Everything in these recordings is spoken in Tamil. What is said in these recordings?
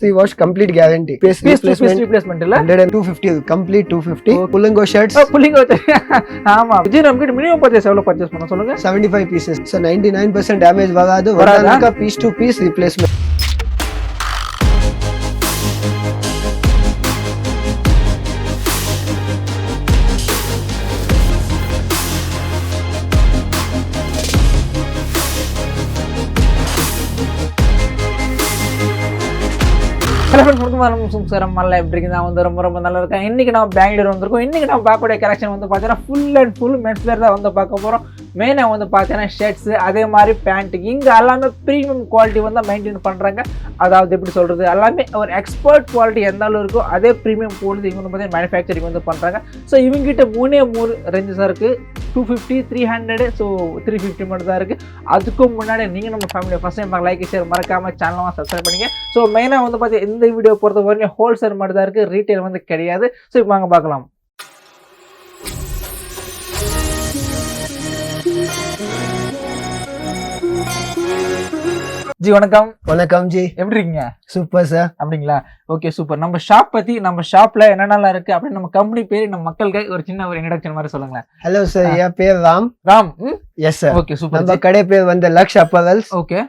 3 wash complete guarantee. Piece replacement illa 250 complete 250. Pullingo shirts. Pullingo. ஆமா. விஜய் நமக்கு மினிமம் பர்சேஸ் எவ்வளவு பர்சேஸ் பண்ண சொல்லுங்க? 75 pieces. So 99% damage வராது. வரதுனால piece to piece replacement. Hello friends, வணக்கம். சார் மல்ல எப்படி இருக்கு? நான் வந்து ரொம்ப நல்லா இருக்கேன். இன்னைக்கு நான் பெங்களூர் வந்திருக்கோம். இன்னைக்கு நான் பார்க்கக்கூடிய கலெக்ஷன் வந்து பார்த்தீங்கன்னா full and full men's wear தான் வந்து பார்க்க போகிறோம். மெயினாக வந்து பார்த்தீங்கன்னா ஷர்ட்ஸு, அதே மாதிரி பேண்ட்டு, இங்கே எல்லாமே ப்ரீமியம் குவாலிட்டி வந்து மெயின்டைன் பண்ணுறாங்க. அதாவது எப்படி சொல்கிறது, எல்லாமே ஒரு எக்ஸ்பர்ட் குவாலிட்டி எந்த அளவு இருக்கோ அதே ப்ரீமியம் குவாலிட்டி இவங்க வந்து பார்த்தீங்கன்னா மேனுஃபேக்சரிங் வந்து பண்ணுறாங்க. ஸோ இவங்ககிட்ட மூணு ரேஞ்சஸாக இருக்குது. 250, 300, ஸோ 350 மட்டும் தான் இருக்குது. அதுக்கும் முன்னாடி நீங்கள் நம்ம ஃபேமிலியை ஃபஸ்ட் டைம் லைக் ஷேர் மறக்காமல் சேனலாக சப்ஸ்கிரைப் பண்ணிங்க. ஸோ மெயினாக வந்து பார்த்தீங்கன்னா இந்த வீடியோ பொறுத்த வரைக்கும் ஹோல்சேல் மட்டும் தான் இருக்குது, ரீட்டைல் வந்து கிடையாது. ஸோ இப்போ வாங்க பார்க்கலாம். ஜி வணக்கம். வணக்கம் ஜி, எப்படி இருக்கீங்க? Super sir. அப்படிங்களா? Okay, super. நம்ம ஷாப் பத்தி, நம்ம ஷாப்ல என்னென்னலாம் இருக்கு அப்படின்னு நம்ம கம்பெனி பேரு நம்ம மக்களுக்கு ஒரு சின்ன ஒரு இன்ட்ரோடக்ஷன் மாதிரி சொல்லுங்களேன். ஹலோ சார், என் பேர் Ram. Yes sir. Okay, super. நம்ம கடை பேர் வந்து Laksh apparels. Okay.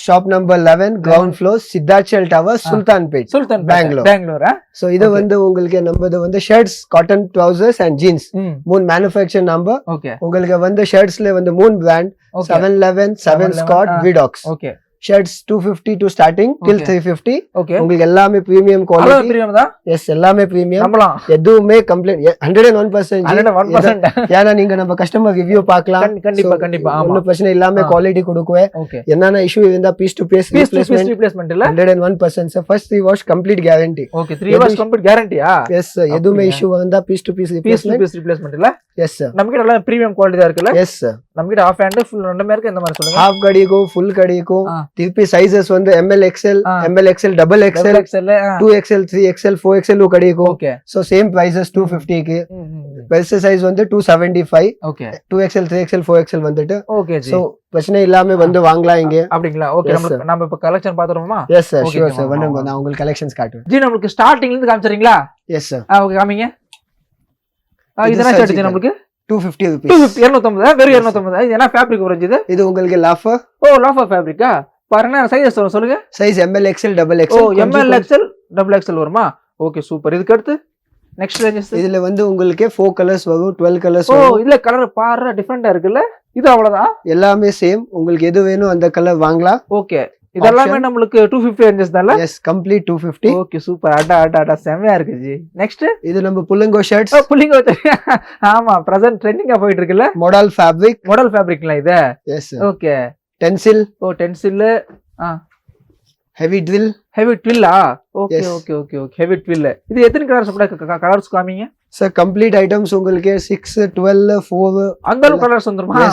Shop number 11, ground floor, Siddharchal tower, Sultanpet, Bangalore. So இது வந்து உங்களுக்கு நம்மது வந்து shirts, cotton trousers and jeans, மூணு மேனுஃபேக்சர் நம்பர். உங்களுக்கு வந்து ஷர்ட்ஸ்ல வந்து மூணு பிராண்ட், 711, 7 ஸ்காட், விடாக்ஸ். Okay. Shirts 250 to starting till 350. Okay. உங்களுக்கு எல்லாமே பிரீமியம் குவாலிட்டி. பிரீமியம் தான். எஸ், எல்லாமே பிரீமியம். நம்பலாம். எதுவுமே கம்ப்ளைண்ட் 101%. 101%. ஏன்னா நீங்க நம்ம கஸ்டமர் ரிவ்யூ பார்க்கலாம். கண்டிப்பா. ஒன்னும் பிரச்சனை இல்லாம குவாலிட்டி கொடுக்குவேன். என்னென்ன இஷ்யூ இருந்தா பீஸ் டு பீஸ் ரீப்ளேஸ்மென்ட் இல்ல 101%. Sir first 3 wash complete guarantee. Okay, 3 wash complete கேரண்டியா? Yes sir. எதுவுமே இஷ்யூ வந்தா பீஸ் டு பீஸ் ரீப்ளேஸ்மென்ட் இல்ல? Yes sir. நம்ம கிட்ட எல்லாம் பிரீமியம் குவாலிட்டி தான் இருக்குல்ல? Yes sir. நம்ம கிட்ட ஹாஃப் ஹேண்ட் ஃபுல் ரெண்டுமே இருக்கு. இந்த மாதிரி சொல்லுங்க. ஹாஃப் கடிக்கும், ஃபுல் கடிக்கும். திருப்பி சைஸஸ் வந்து ML XL, ML XL, double XL, 2XL, 3XL, 4XL கடிக்கும். ஓகே. சோ சேம் பிரைसेस 250 க்கு. பெஸ்ட் சைஸ் வந்து 275. ஓகே. 2XL, 3XL, 4XL வந்துட்டு. Okay G. சோ பிரச்சனை இல்லாம வந்து வாங்கலாம் இங்க. அப்படிங்களா? ஓகே. நம்ம இப்ப கலெக்ஷன் பாத்துறோமா? Yes sir, sure sir. வந்து நான் உங்களுக்கு கலெக்ஷன்ஸ் காட்டுவேன். ஜி, நமக்கு ஸ்டார்டிங்ல இருந்து காமிச்சறீங்களா? S sir. ஓகே, காமிங்க. இதெல்லாம் ஷர்ட் ஜி நமக்கு 250 rupees. 250 வெறும் 250. இது என்ன ஃபேப்ரிக் வரும் இது? இது உங்களுக்கு லாஃபர். ஓ, லாஃபர் ஃபேப்ரிக்கா? பாருங்க, சைஸ் சொல்லுங்க. Size ML XL, double XL. ஓ, ML XL, double XL வருமா? Okay, super. இதுக்கு அடுத்து நெக்ஸ்ட் ரேஞ்சஸ். இதுல வந்து உங்களுக்கு 4 கலர்ஸ் வரும், 12 கலர்ஸ் வரும். ஓ, இதுல கலர் பாரு டிஃபரெண்டா இருக்குல்ல? இது அவ்வளவுதான்? எல்லாமே சேம். உங்களுக்கு எது வேணும் அந்த கலர் வாங்கலாம். ஓகே. இதெல்லாமே நமக்கு 250 ரேஞ்சஸ் தான்ல? Yes, complete 250. Okay, super. அடா செமையா இருக்கு ஜி. நெக்ஸ்ட் இது நம்ம புல்லிங்கோ ஷர்ட்ஸ். புல்லிங்கோ. ஆமா, பிரசன்ட் ட்ரெண்டிங்கா போயிட்டு இருக்குல்ல? மாடல் ஃபேப்ரிக்ல இது. எஸ். ஓகே. டென்சில். ஓ, டென்சில். ஹெவி ட்வில். ஓகே. ஹெவி ட்வில். இது எத்தனை கலர்ஸ் காமிங்க சார்? கம்ப்ளீட் ஐட்டம்ஸ் உங்களுக்கு 6, 12, 4 அந்த அளவு கலர்ஸ் வந்துருமா?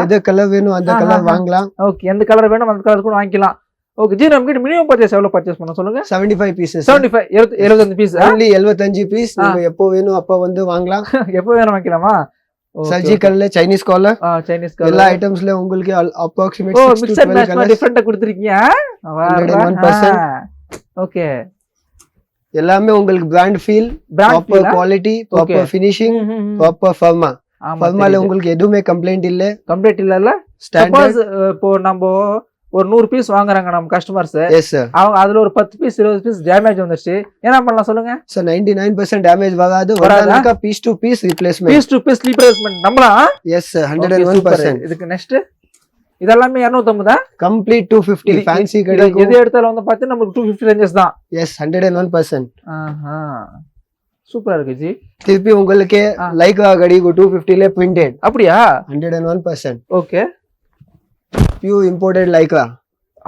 எது கலர் வேணும் அந்த கலர் வாங்கலாம். ஓகே, எந்த கலர் வேணும் அந்த கலர் கூட வாங்கிக்கலாம். ஓகே ஜி, நம்ம கிட்ட மினிமம் பர்சேஸ் எவ்வளவு பர்சேஸ் பண்ண சொல்லுங்க? 75 பீசஸ். 75 பீஸ். only 75 piece. நீங்க எப்போ வேணும் அப்ப வந்து வாங்கலாம். எப்போ வேணும் வாங்கிக்கலாமா? சர்ஜிக்கல்ல சைனீஸ் காலர், எல்லா ஐட்டம்ஸ்ல உங்களுக்கு அப்ராக்ஸிமேட் 6 to 12 கலர்ஸ் டிஃபரெண்டா கொடுத்திருக்கீங்க. 101%. ஓகே. எல்லாமே உங்களுக்கு brand feel, proper quality, proper finishing, proper ஃபர்மா. ஃபர்மால உங்களுக்கு எதுவுமே கம்ப்ளைண்ட் இல்ல. ஸ்டாண்டர்ட். இப்போ நம்ம ஒரு 100 பீஸ் வாங்குறாங்க நம்ம கஸ்டமர்ஸ். Yes sir. அவங்க அதுல ஒரு 10 பீஸ் 20 பீஸ் டேமேஜ் வந்துருச்சு, என்ன பண்ணலாம் சொல்லுங்க? சார் 99% டேமேஜ் வராது. வரதுனால பீஸ் டு பீஸ் ரீப்ளேஸ்மென்ட். நம்மளா? Yes sir, 101%. இதுக்கு நெக்ஸ்ட் இதெல்லாமே 250. கம்ப்ளீட் 250. ஃபேன்சி கிடைக்கும். எது எடுத்தாலும் வந்து பாத்தீங்கன்னா நமக்கு 250 ரேஞ்சஸ் தான். எஸ், 101%. சூப்பரா இருக்கு ஜி. திருப்பி உங்களுக்கு லைக்ரா கிடைக்கும் 250 ல பிரிண்டட். அப்படியா? 101%. ஓகே. Pure imported Lycra.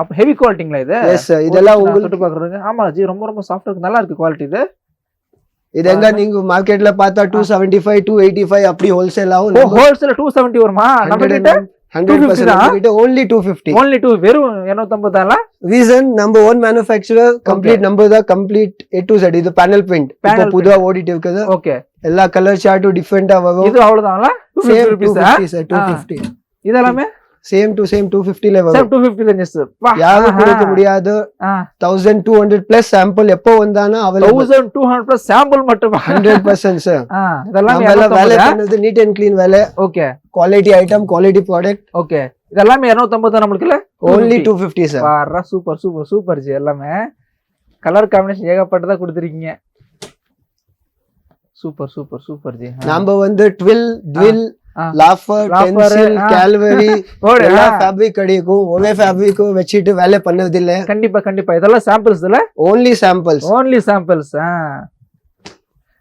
அப்ப ஹெவி குவாலிட்டிங்களா இது? எஸ், இதெல்லாம் உங்களுக்கு தொட்டு பாக்குறீங்க. ஆமா ஜி, ரொம்ப சாஃப்ட்டா இருக்கு, நல்லா இருக்கு குவாலிட்டி இது. இது எங்க நீங்க மார்க்கெட்ல பார்த்தா 275, 285 அப்படி ஹோல்சேல் ஆகும். ஹோல்சேல் 270 வருமா? நம்ம கிட்ட 100% கிட்ட only 250. only 2 வெறும் 250 தான்ல. ரீசன் நம்ம ஓன் மேனுஃபேக்சரர், கம்ப்ளீட் நம்பர் தான், கம்ப்ளீட் A to Z. இது பேனல் பிரிண்ட் இப்போ புதுவா ஓடிட்டு இருக்குது. ஓகே. எல்லா கலர் சார்ட்டும் டிஃபரெண்டா வரும். இது அவ்வளவுதான்ல? 250 rupees சார். 250. இதெல்லாமே சேம் டு சேம் 250 ல வரும். Same 250 ranges. யாரும் கொடுக்க முடியாது. 1200 பிளஸ் சாம்பிள் எப்போ வந்தானா அவைலபிள். 1200 பிளஸ் சாம்பிள் மட்டும் 100% சார். இதெல்லாம் வேலை பண்ணது நீட் அண்ட் க்ளீன் வேலை. Okay. Quality item, quality product. Okay. இதெல்லாம் 250 நமக்கு இல்ல? only 250 sir. வாரா சூப்பர் சூப்பர் சூப்பர் ஜி. எல்லாமே கலர் காம்பினேஷன் ஏகப்பட்டதா கொடுத்திருக்கீங்க. சூப்பர் சூப்பர் சூப்பர் ஜி. நாம வந்து ட்வில், லாஃபர், பென்சில், கேல்வரி எல்லா ஃபேப்ரிக் கிடைக்கும். ஒரே ஃபேப்ரிக் வச்சிட்டு வேலை பண்ணது இல்ல. கண்டிப்பா கண்டிப்பா. இதெல்லாம் சாம்பிள்ஸ் இல்ல? only samples.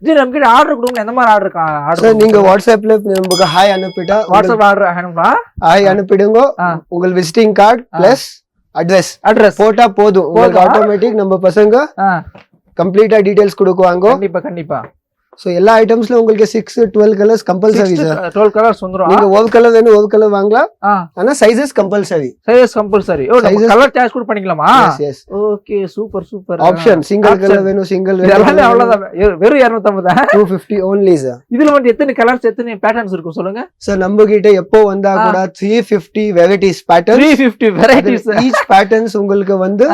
ஜி நமக்கு ஆர்டர் கொடுங்க. எந்த மாதிரி ஆர்டர் சார் நீங்க வாட்ஸ்அப்ல நமக்கு ஹாய் அனுப்பிட்டா வாட்ஸ்அப் ஆர்டர் அனுப்பா ஹாய் அனுப்பிடுங்க. உங்க விசிட்டிங் கார்டு பிளஸ் அட்ரஸ் போட்டா போதும். உங்களுக்கு ஆட்டோமேட்டிக் நம்ம பசங்க கம்ப்ளீட்டா டீடைல்ஸ் கொடுக்குவாங்க. கண்டிப்பா கண்டிப்பா. சோ எல்லா ஐட்டம்ஸ்ல உங்களுக்கு 6 12 கலர்ஸ் கம்பல்சரி சார். 12 கலர்ஸ் வந்துரும். நீங்க ஒரு கலர் வேணும் ஒரு கலர் வாங்கலாம். ஆனா சைஸஸ் கம்பல்சரி. ஓ நம்ம கலர் சாய்ஸ் கூட பண்ணிக்கலாமா? Yes. Okay super super. Option single colour வேணும் சிங்கிள் வேணும். எல்லாமே அவ்வளவுதான். வெறும் 250 250 only சார். இதுல வந்து எத்தனை கலர்ஸ் எத்தனை பேட்டர்ன்ஸ் இருக்கும் சொல்லுங்க சார். நம்ம கிட்ட எப்போ வந்தா கூட 350 varieties patterns. 350 varieties. Each patterns உங்களுக்கு வந்து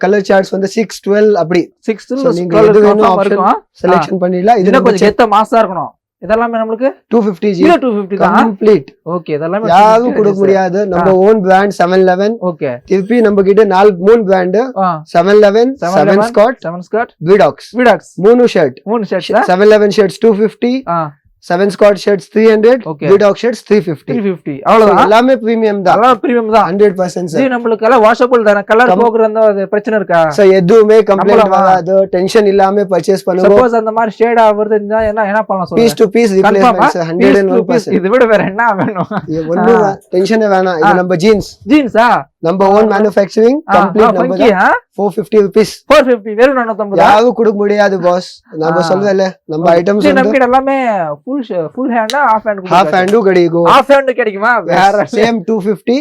கலர் சார்ட்ஸ் வந்து 6 12 அப்படி 6 நீங்க எது வேணும் ஆப்ஷன் செலக்ஷன் பண்ணிடலாம். இது கொஞ்சம் கெத்த மாஸா இருக்கணும். இதெல்லாம் நமக்கு 250 ஜி. 250 தான் கம்ப்ளீட். ஓகே. இதெல்லாம் யாரும் கொடுக்க முடியாது. நம்ம ஓன் பிராண்ட் 711. ஓகே. திருப்பி நம்ம கிட்ட 3 பிராண்ட் 711, 7 ஸ்காட், விடாக்ஸ் மூணு ஷர்ட் 711 ஷர்ட்ஸ் 250, 7 ஸ்காட் ஷர்ட்ஸ் 300, விடாக்ஸ் ஷர்ட்ஸ் 350. அவ்வளவுதான். எல்லாமே பிரீமியம் தான். 100% சார். நமக்கு எல்லாம் வாஷபிள் தான. கலர் போகுறத அது பிரச்சனை இருக்கா சார்? எதுவுமே கம்ப்ளைண்ட் வராது. டென்ஷன் இல்லாம பர்சேஸ் பண்ணுங்க. சப்போஸ் அந்த மாதிரி ஷேட் ஆவறது இருந்தா என்ன பண்ணலாம் சொல்லுங்க? Piece to piece replacement sir. 101%. இது விட வேற என்ன வேணும்? ஒண்ணு டென்ஷனே வேணாம். இது நம்ம ஜீன்ஸா நம்ம ஓன் மேனுஃபேக்சரிங் கம்ப்ளீட் நம்ம 450 rupees. 450 வெறும் 450. யாரும் கொடுக்க முடியாது பாஸ். நம்ம சொல்லல நம்ம ஐட்டம்ஸ் நமக்கு எல்லாமே ஃபுல் ஹேண்டா ஹாஃப் ஹேண்டும் கிடைக்கும். ஹாஃப் ஹேண்ட் கிடைக்குமா? வேற சேம் 250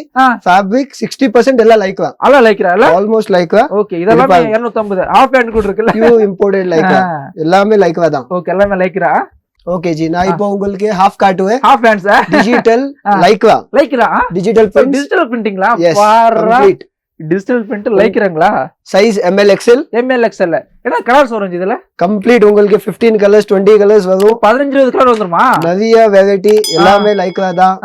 ஃபேப்ரிக் 60% எல்லாம் Lycra. Lycra almost Lycra. Okay. இதெல்லாம் 250 ஹாஃப் ஹேண்ட் கூட இருக்குல்ல? Pure imported Lycra. எல்லாமே லைக்ரா தான். ஓகே. எல்லாமே லைக்ரா. ஓகே ஜி. நான் இப்போ உங்களுக்கு ஹாஃப் காட்டுவேன். Half hands digital Lycra. Digital பிரிண்டிங்ல பாரா. டிஜிட்டல் பிரிண்ட் லைக்ராங்களா? Size ML XL. என்ன கலர்ஸ் வரும் இதுல? கம்ப்ளீட் உங்களுக்கு 15 கலர்ஸ் 20 கலர்ஸ் வரும். 15 கலர் வந்துருமா? நிறைய வெரைட்டி. எல்லாமே லைக்ரா தான்.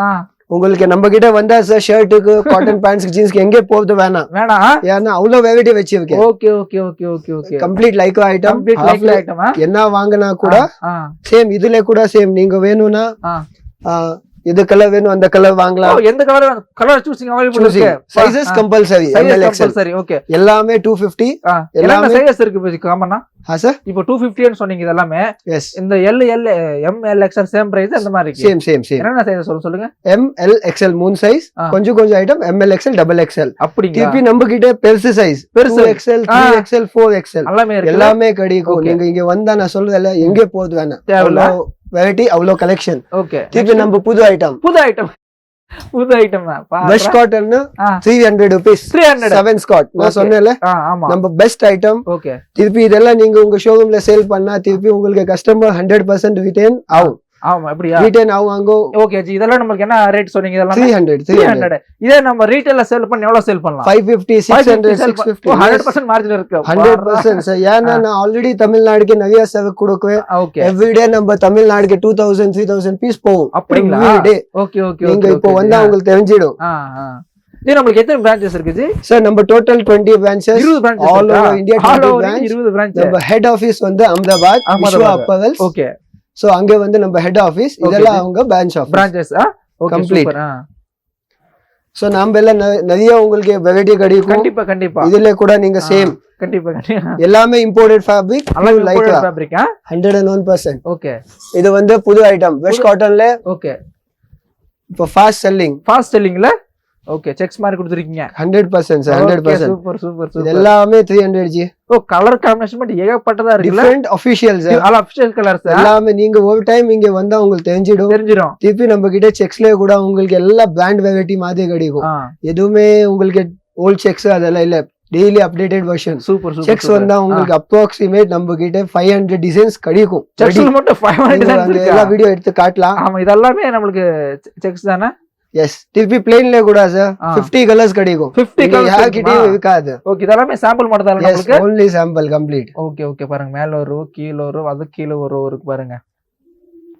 உங்களுக்கு நம்ம கிட்ட வந்தா சார் ஷர்ட்டுக்கு காட்டன் பேண்ட்ஸ் ஜீன்ஸ்க்கு எங்கே போறது வேணாம். ஏன்னா அவ்வளவு வெரைட்டி வச்சிருக்கேன். ஓகே. Complete Lycra item. என்ன வாங்கினா கூட சேம். இதுல கூட சேம். நீங்க வேணும்னா எது கலர் வேணும் அந்த கலர் வாங்கலாம். எந்த கலர் சூசிங் அவைலபிள் இருக்கு. Sizes compulsory. ML XL okay. எல்லாமே 250. எல்லாமே சைஸ் இருக்கு காமனா. சார் இப்போ 250 ன்னு சொன்னீங்க. இதெல்லாம் எஸ். இந்த L ML XL same price அந்த மாதிரி இருக்கு. சேம் என்னென்ன சைஸ் சொல்லுங்க? ML XL 3 size. கொஞ்சம் ஐட்டம் ML XL XXL. அப்படிங்க. திருப்பி நம்ம கிட்ட பெருசு சைஸ் 2XL 3XL 4XL எல்லாமே கிடைக்கும். நீங்க இங்க வந்தா நான் சொல்றேன்ல எங்கே போறது வேணாம். வெரைட்டி அவ்வளோ கலெக்ஷன். ஓகே. திருப்பி நம்ம புது item best cotton 300 rupees. 7 Scott நான் சொன்னேன்ல நம்ம பெஸ்ட் ஐட்டம். ஓகே. திருப்பி இதெல்லாம் நீங்க உங்க ஷோரூம்ல சேல் பண்ணா திருப்பி உங்களுக்கு கஸ்டமர் 100% ரிட்டர்ன் ஆகும். ஆமா அப்படியா? ரிட்டர்ன் ஆவாங்க. Okay G. இதெல்லாம் நமக்கு என்ன ரேட் சொன்னீங்க? இதெல்லாம் 300. இதே நம்ம ரீட்டைல்ல சேல் பண்ணி எவ்வளவு சேல் பண்ணலாம்? 550 600 650. 100% மார்ஜின் இருக்கு. 100% சார். ஏன்னா நான் ஆல்ரெடி தமிழ்நாடுக்கு நிறைய சேவை கொடுக்குவேன். எவ்ரிடே நம்ம தமிழ்நாடுக்கு 2000 3000 பீஸ் போகும். அப்படிங்களா? ஓகே. நீங்க இப்போ வந்தா உங்களுக்கு தெரிஞ்சிடும். இது நமக்கு எத்தனை பிரான்ச்சஸ் இருக்கு ஜி? சார் நம்ம total 20 branches. 20 branches all over India. 20 branch. நம்ம ஹெட் ஆபீஸ் வந்து அஹமதாபாத் APPARELS. ஓகே. சோ அங்க வந்து நம்ம ஹெட் ஆபீஸ். இதெல்லாம் அவங்க பிரான்ச்சஸ். ஓகே. கம்ப்ளீட். சோ நாம எல்லாம் நிறைய உங்களுக்கு வெரைட்டி கிடைக்கும். கண்டிப்பா. இதுல கூட நீங்க சேம். கண்டிப்பா. எல்லாமே imported fabric. Lycra fabric. 101%. Okay. இது வந்து புது ஐட்டம் வெஸ்ட் காட்டன்ல. ஓகே. இப்போ ஃபாஸ்ட் செல்லிங்ல ஓகே. செக்ஸ் மாதிரி கொடுத்திருக்கீங்க. 100% சார். 100%. சூப்பர். இது எல்லாமே 300 ஜி. கலர் காம்பினேஷன் மட்டும் ஏகப்பட்டதா இருக்கு. Different officials. ஆஃபிஷியல் கலர்ஸ் எல்லாமே நீங்க ஒரு டைம் இங்க வந்தா உங்களுக்கு தெரிஞ்சிடும். திருப்பி நம்ம கிட்ட செக்ஸ்ல கூட உங்களுக்கு எல்லா பிராண்ட் வெரைட்டி மாதிரி கிடைக்கும். எதுவுமே உங்களுக்கு ஓல்ட் செக்ஸ் அதெல்லாம் இல்ல. Daily updated version. Super. Sex வந்தா உங்களுக்கு அப்ராக்சிமேட் நம்ம கிட்ட 500 டிசைன்ஸ் கிடைக்கும். செக்ஸ்ல மட்டும் 500 டிசைன்ஸ் இருக்கு. எல்லா வீடியோ எடுத்து காட்டலாம். ஆமா இதெல்லாம் நமக்கு செக்ஸ் தானே. எஸ் திருப்பி பிளேன்ல கூட சார் 50 கலர்ஸ் கிடைக்கும் 50 கலர்ஸ் யார்கிட்டயும் இருக்காது ஓகே இதெல்லாம் சாம்பிள் மட்டும் தான் உங்களுக்கு only sample complete okay okay பாருங்க மேல ஒரு கீழ ஒரு அது கீழ ஒரு இருக்கு பாருங்க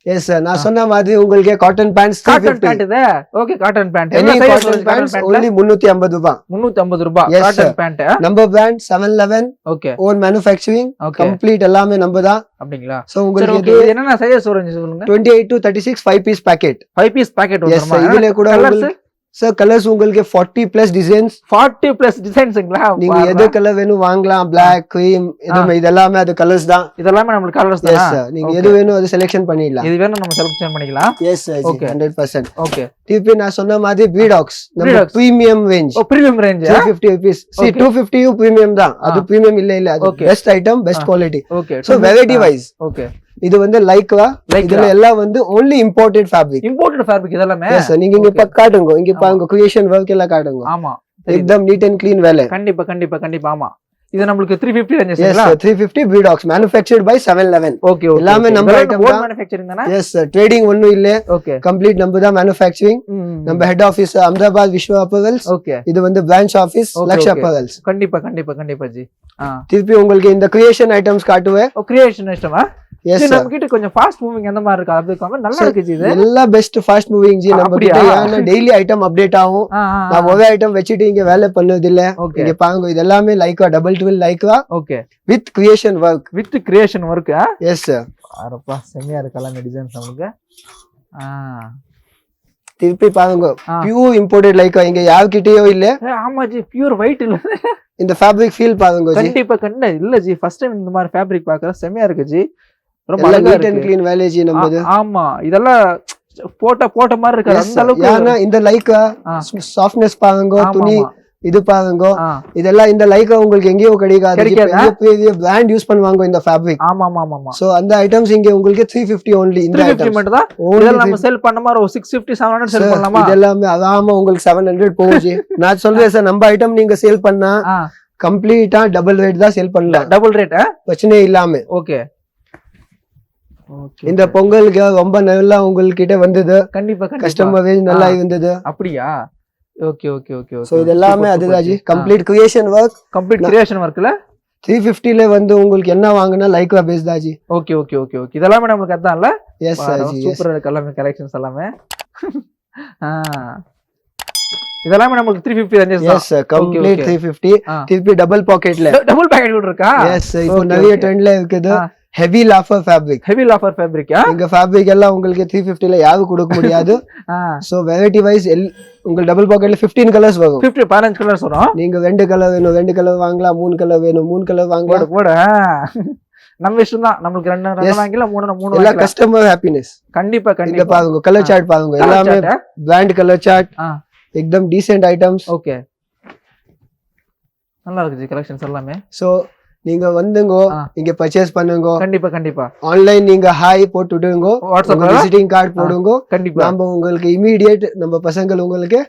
எஸ் சார் நான் சொன்ன மாதிரி உங்களுக்கு காட்டன் பேண்ட்ஸ் காட்டன் பேண்ட் இது ஓகே காட்டன் பேண்ட் என்ன காட்டன் பேண்ட்ஸ் only 350 ரூபாய் 350 ரூபாய் cotton pant number brand 711 okay own manufacturing complete எல்லாமே நம்ம தான் அப்படிங்களா சோ உங்களுக்கு இது என்னன்னா சைஸ் சொல்லுங்க 28 to 36 5 piece packet 5 piece packet வருமா இதுல கூட உங்களுக்கு சார் கலர்ஸ் உங்களுக்கு 40 plus டிசைன்ஸ் 40 plus டிசைன்ஸ்ங்களா நீங்க எது கலர் வேணும் வாங்கலாம் Black cream இதெல்லாம் அது கலர்ஸ் தான் இதெல்லாம் நமக்கு கலர்ஸ் தான் எஸ் சார் நீங்க எது வேணும் அது செலக்ஷன் பண்ணிடலாம் இது வேணும் நம்ம செலக்ஷன் பண்ணிக்கலாம் எஸ் சார் 100% ஓகே திருப்பி நான் சொன்ன மாதிரி பீடாக்ஸ் நம்ம பிரீமியம் ரேஞ்ச் ஓ premium range 350 rupees see 250 premium தான் அது பிரீமியம் இல்ல அது best item best quality okay so variety wise okay இது வந்து லைக்ரா இதுல எல்லாம் வந்து only imported fabric இதெல்லாம் எஸ் சார் நீங்க இங்க காட்டுங்க இங்க பாருங்க கிரியேஷன் வர்க் எல்லாம் காட்டுங்க ஆமா एकदम நீட் அண்ட் க்ளீன் வேலை கண்டிப்பா கண்டிப்பா கண்டிப்பா ஆமா இது நமக்கு 350 ranges yes sir 350 பீடாக்ஸ் manufactured by 711 okay okay எல்லாமே நம்ம ஐட்டம் தான் manufacturing தானா எஸ் சார் ட்ரேடிங் ஒண்ணும் இல்ல ஓகே கம்ப்ளீட் நம்ம தான் manufacturing நம்ம ஹெட் ஆபீஸ் அஹமதாபாத் விஸ்வ அப்பரல்ஸ் ஓகே இது வந்து பிரான்ச் ஆபீஸ் லக்ஷ் அப்பரல்ஸ் கண்டிப்பா கண்டிப்பா கண்டிப்பா ஜி திருப்பி உங்களுக்கு இந்த கிரியேஷன் ஐட்டம்ஸ் காட்டுவேன் கிரியேஷன் ஐட்டமா எஸ் நம்ம கிட்ட கொஞ்சம் ஃபாஸ்ட் மூவிங் அந்த மாதிரி இருக்கு அது கமெண்ட் நல்லா இருக்கு ஜி இது எல்லா பெஸ்ட் ஃபாஸ்ட் மூவிங் ஜி நம்ம கிட்ட ஏன்னா டெய்லி ஐட்டம் அப்டேட் ஆகும் நான் ஒரே ஐட்டம் வச்சிட்டு இங்க வேலை பண்ணது இல்ல இங்க பாருங்க இது எல்லாமே lycra double twill lycra okay with creation work yes sir அரப்பா செமையா இருக்கல இந்த டிசைன்ஸ் நமக்கு திருப்பி பாருங்க பியூர் இம்போர்ட்டட் லைக்ரா இங்க யார்கிட்டயோ இல்ல ஆமா ஜி பியூர் ஒயிட் இல்ல இந்த ஃபேப்ரிக் ஃபீல் பாருங்க ஜி கண்டிப்பா இல்ல ஜி ஃபர்ஸ்ட் டைம் இந்த மாதிரி ஃபேப்ரிக் பார்க்கற செமையா இருக்கு ஜி ரொம்ப நீட் அண்ட் க்ளீன் வேலை ஜி நம்மது ஆமா இதெல்லாம் போட்ட மாதிரி இருக்கு அந்த அளவுக்கு ஏன்னா இந்த லைக்ரா சாஃப்ட்னஸ் பாருங்க துணி இது பாருங்க இதெல்லாம் இந்த லைக்ரா உங்களுக்கு எங்கேயோ கிடைக்காது பெரிய பிராண்ட் யூஸ் பண்ணுவாங்க இந்த ஃபேப்ரிக் ஆமா ஆமா ஆமா சோ அந்த ஐட்டம்ஸ் இங்க உங்களுக்கு 350 only இந்த 350 மட்டும் தான் இதெல்லாம் நம்ம சேல் பண்ண மாதிரி 650 700 சேல் பண்ணலாமா இதெல்லாம் அதாம உங்களுக்கு 700 போகுது நான் சொல்றேன் சார் நம்ம ஐட்டம் நீங்க சேல் பண்ணா கம்ப்ளீட்டா டபுள் ரேட் தான் சேல் பண்ணலாம் டபுள் ரேட் பிரச்சனை இல்லாம ஓகே இந்த பொங்கலுக்கு ரொம்ப நல்லா உங்ககிட்ட வந்தது கண்டிப்பா கஸ்டமர் வேஸ் நல்லா இருந்தது அப்படியா ஓகே ஓகே ஓகே சோ இதெல்லாம் அதுதான் ஜி கம்ப்ளீட் கிரியேஷன் வர்க்ல 350 ல வந்து உங்களுக்கு என்ன வாங்குனா லைக்ரா பேஸ் தான் G okay okay okay okay இதெல்லாம் நமக்கு அதான்ல எஸ் சார் ஜி சூப்பரா இருக்கு எல்லாமே கலெக்ஷன்ஸ் எல்லாமே இதெல்லாம் நமக்கு 350 ரேஞ்சஸ் எஸ் சார் கம்ப்ளீட் 350 திருப்பி டபுள் பாக்கெட்ல டபுள் பாக்கெட் கூட இருக்கா எஸ் இப்போ நிறைய ட்ரெண்ட்ல இருக்குது ஹெவி லாஃபர் ஃபேப்ரிக் இங்க ஃபேப்ரிக் எல்லாம் உங்களுக்கு 350 ல யாரும் கொடுக்க முடியாது சோ வெரைட்டி வைஸ் உங்களுக்கு டபுள் பாக்கெட்ல 15 கலர்ஸ் வரும் 15 கலர்ஸ் வரும் நீங்க 2 கலர் வேணும் 2 கலர் வாங்கலாம் 3 கலர் வேணும் 3 கலர் வாங்கலாம் போட நம்ம இஷ்டம் தான் நமக்கு 2 வாங்கலாம் 3 எல்லா கஸ்டமர் ஹாப்பினஸ் கண்டிப்பா பாருங்க கலர் சார்ட் பாருங்க எல்லாமே பிராண்ட் கலர் சார்ட் एकदम டீசன்ட் ஐட்டம்ஸ் ஓகே நல்லா இருக்கு ஜி கலெக்ஷன்ஸ் எல்லாமே சோ நீங்க வந்துங்க இங்க பர்ச்சேஸ் பண்ணுங்க கண்டிப்பா ஆன்லைன் நீங்க ஹாய் போட்டு விடுங்க வாட்ஸ்அப் விசிட்டிங் கார்டு போடுங்க நாம உங்களுக்கு இமிடியேட் நம்ம பசங்க உங்களுக்கு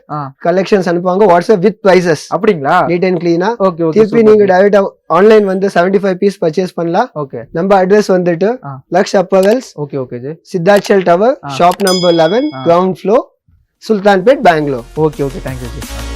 கலெக்ஷன்ஸ் அனுப்புவாங்க வாட்ஸ்அப் வித் பிரைசஸ் அப்படிங்களா நீட் அண்ட் கிளீனா ஓகே திருப்பி நீங்க டைரக்டா ஆன்லைன் வந்து 75 பீஸ் பர்ச்சேஸ் பண்ணலாம் ஓகே நம்ம அட்ரஸ் வந்துட்டு Laksh apparels okay ji Siddharth tower shop number 11 ground floor Sultanpet Bangalore okay thank you G